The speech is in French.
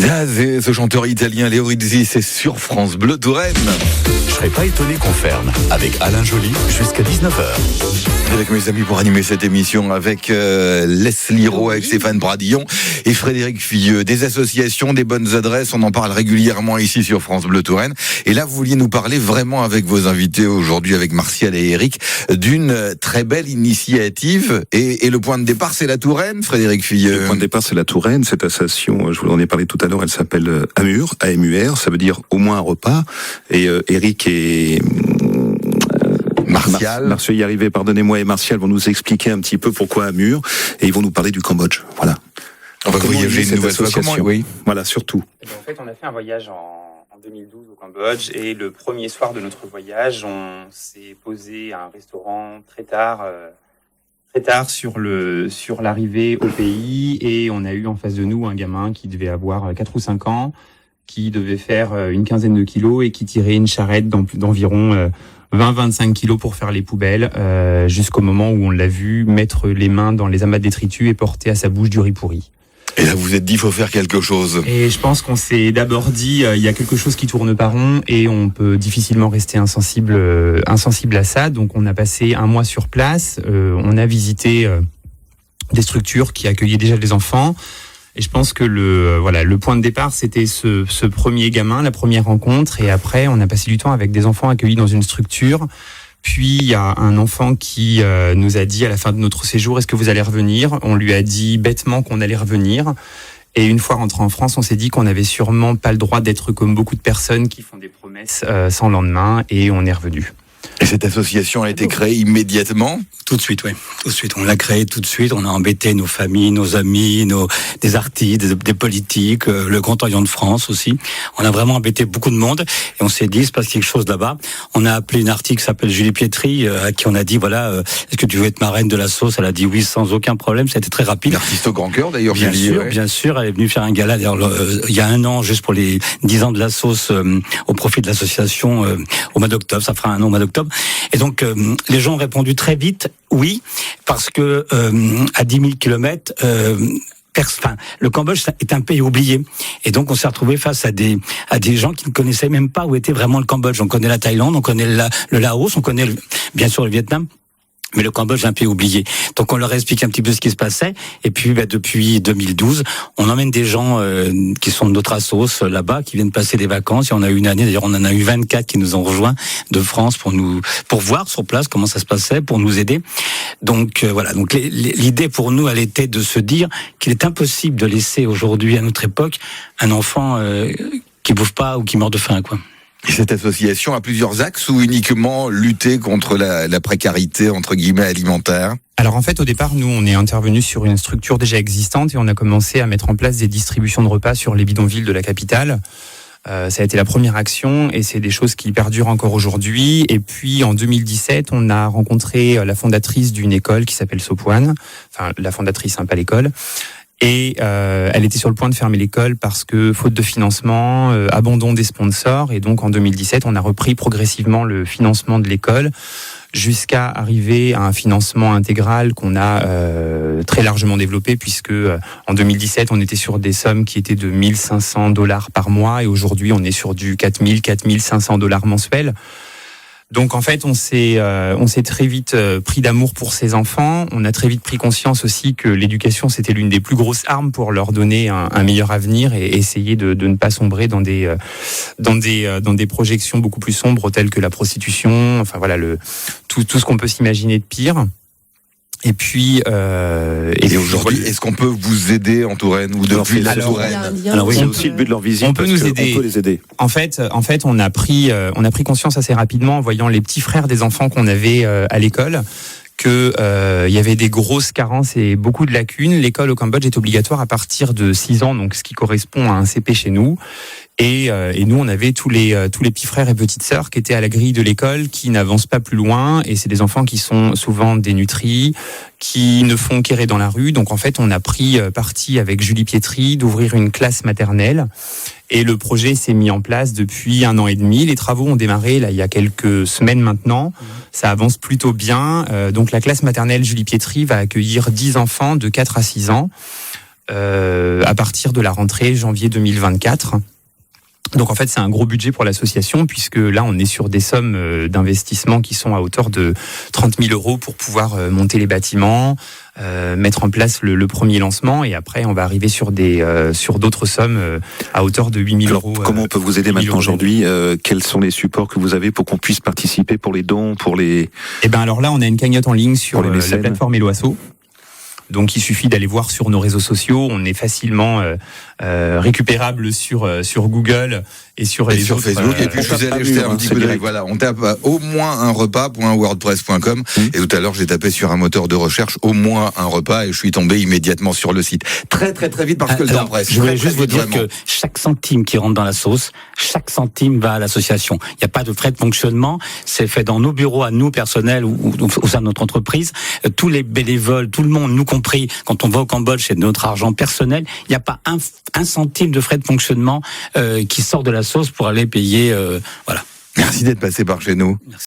Zaz et ce chanteur italien Léo Rizzi, c'est sur France Bleu Touraine. Je serais pas étonné qu'on ferme avec Alain Joly jusqu'à 19h. Avec mes amis pour animer cette émission avec Leslie Rowe, avec Stéphane Bradillon et Frédéric Filleux. Des associations, des bonnes adresses, on en parle régulièrement ici sur France Bleu Touraine. Et là, vous vouliez nous parler vraiment avec vos invités aujourd'hui, avec Martial et Eric, d'une très belle initiative. Et le point de départ, c'est la Touraine, Frédéric Filleux. Le point de départ, c'est la Touraine. Cette association, je vous en ai parlé tout à l'heure, elle s'appelle AMUR, AMUR, ça veut dire au moins un repas. Et Eric et Martial y arriver, pardonnez-moi, et Martial vont nous expliquer un petit peu pourquoi AMUR, et ils vont nous parler du Cambodge. Voilà. On va voyager une nouvelle fois. Oui. Voilà, surtout. En fait, on a fait un voyage en 2012 au Cambodge, et le premier soir de notre voyage, on s'est posé à un restaurant très tard sur l'arrivée au pays, et on a eu en face de nous un gamin qui devait avoir 4 ou 5 ans, qui devait faire une quinzaine de kilos et qui tirait une charrette d'environ 20-25 kilos pour faire les poubelles, jusqu'au moment où on l'a vu mettre les mains dans les amas de détritus et porter à sa bouche du riz pourri. Et là, vous vous êtes dit, il faut faire quelque chose. Et je pense qu'on s'est d'abord dit, il y a quelque chose qui tourne pas rond et on peut difficilement rester insensible à ça. Donc, on a passé un mois sur place. On a visité des structures qui accueillaient déjà des enfants. Et je pense que le point de départ, c'était ce premier gamin, la première rencontre. Et après, on a passé du temps avec des enfants accueillis dans une structure. Puis, il y a un enfant qui nous a dit à la fin de notre séjour, est-ce que vous allez revenir ? On lui a dit bêtement qu'on allait revenir. Et une fois rentré en France, on s'est dit qu'on n'avait sûrement pas le droit d'être comme beaucoup de personnes qui font des promesses sans lendemain. Et on est revenu. Et cette association a été créée immédiatement ? Tout de suite, oui. Tout de suite. On l'a créée tout de suite. On a embêté nos familles, nos amis, des artistes, des politiques, le Grand Orient de France aussi. On a vraiment embêté beaucoup de monde. Et on s'est dit, il se passe quelque chose là-bas. On a appelé une artiste qui s'appelle Julie Pietri, à qui on a dit, voilà, est-ce que tu veux être marraine de la sauce ? Elle a dit oui, sans aucun problème. Ça a été très rapide. Une artiste au grand cœur, d'ailleurs, bien Julie. sûr, ouais. Bien sûr. Elle est venue faire un gala, d'ailleurs, il y a 1 an, juste pour les 10 ans de la sauce, au profit de l'association, au mois d'octobre. Ça fera 1 an au mois d'octobre. Et donc, les gens ont répondu très vite, oui, parce que à 10 000 kilomètres, le Cambodge est un pays oublié. Et donc, on s'est retrouvé face à des gens qui ne connaissaient même pas où était vraiment le Cambodge. On connaît la Thaïlande, on connaît le Laos, on connaît bien sûr le Vietnam. Mais le Cambodge est un pays oublié. Donc on leur explique un petit peu ce qui se passait. Et puis depuis 2012, on emmène des gens qui sont de notre assos là-bas, qui viennent passer des vacances. Et on a eu une année, d'ailleurs on en a eu 24 qui nous ont rejoints de France pour voir sur place comment ça se passait, pour nous aider. Donc voilà. Donc l'idée pour nous, elle était de se dire qu'il est impossible de laisser aujourd'hui, à notre époque, un enfant qui bouffe pas ou qui meurt de faim, quoi. Et cette association a plusieurs axes ou uniquement lutter contre la précarité, entre guillemets, alimentaire ? Alors en fait, au départ, nous, on est intervenu sur une structure déjà existante et on a commencé à mettre en place des distributions de repas sur les bidonvilles de la capitale. Ça a été la première action et c'est des choses qui perdurent encore aujourd'hui. Et puis en 2017, on a rencontré la fondatrice d'une école qui s'appelle Sopoine, enfin la fondatrice, pas l'école. Et elle était sur le point de fermer l'école parce que faute de financement, abandon des sponsors. Et donc en 2017, on a repris progressivement le financement de l'école jusqu'à arriver à un financement intégral qu'on a très largement développé puisque en 2017, on était sur des sommes qui étaient de $1 500 par mois et aujourd'hui, on est sur du 4 500 $ mensuels. Donc en fait, on s'est très vite pris d'amour pour ces enfants. On a très vite pris conscience aussi que l'éducation, c'était l'une des plus grosses armes pour leur donner un meilleur avenir et essayer de ne pas sombrer dans des projections beaucoup plus sombres telles que la prostitution. Enfin voilà, tout ce qu'on peut s'imaginer de pire. Et puis, et aujourd'hui, est-ce qu'on peut vous aider en Touraine ou depuis la Touraine ? Alors oui, c'est aussi le but de leur visite. On peut nous aider. On peut les aider. En fait, on a pris conscience assez rapidement en voyant les petits frères des enfants qu'on avait à l'école que il y avait des grosses carences et beaucoup de lacunes. L'école au Cambodge est obligatoire à partir de 6 ans, donc ce qui correspond à un CP chez nous. Et nous, on avait tous les petits frères et petites sœurs qui étaient à la grille de l'école, qui n'avancent pas plus loin. Et c'est des enfants qui sont souvent dénutris, qui ne font qu'errer dans la rue. Donc en fait, on a pris parti avec Julie Pietri d'ouvrir une classe maternelle. Et le projet s'est mis en place depuis 1 an et demi. Les travaux ont démarré là il y a quelques semaines maintenant. Ça avance plutôt bien. Donc la classe maternelle Julie Pietri va accueillir 10 enfants de 4 à 6 ans. à partir de la rentrée janvier 2024. Donc en fait, c'est un gros budget pour l'association, puisque là, on est sur des sommes d'investissement qui sont à hauteur de 30 000 euros pour pouvoir monter les bâtiments, mettre en place le premier lancement, et après, on va arriver sur d'autres sommes à hauteur de 8 000 euros. Comment on peut vous aider maintenant aujourd'hui? Quels sont les supports que vous avez pour qu'on puisse participer, pour les dons, pour les... Eh ben alors là, on a une cagnotte en ligne sur la mécènes. plateforme Helloasso. Donc il suffit d'aller voir sur nos réseaux sociaux, on est facilement récupérable sur Google et sur les sur autres, Facebook. Et puis je suis allé jeter un petit coup d'œil. Voilà, on tape au moins un repas.wordpress.com et tout à l'heure j'ai tapé sur un moteur de recherche au moins un repas et je suis tombé immédiatement sur le site. Très très très vite parce que le temps presse. Je voulais juste vous dire vraiment. que chaque centime qui rentre dans la sauce, chaque centime va à l'association. Il n'y a pas de frais de fonctionnement, c'est fait dans nos bureaux à nous personnels ou au sein de notre entreprise. Tous les bénévoles, tout le monde, nous compris, quand on va au Cambodge, c'est de notre argent personnel. Il n'y a pas un centime de frais de fonctionnement qui sort de la sauce pour aller payer. Voilà. Merci d'être passé par chez nous. Merci.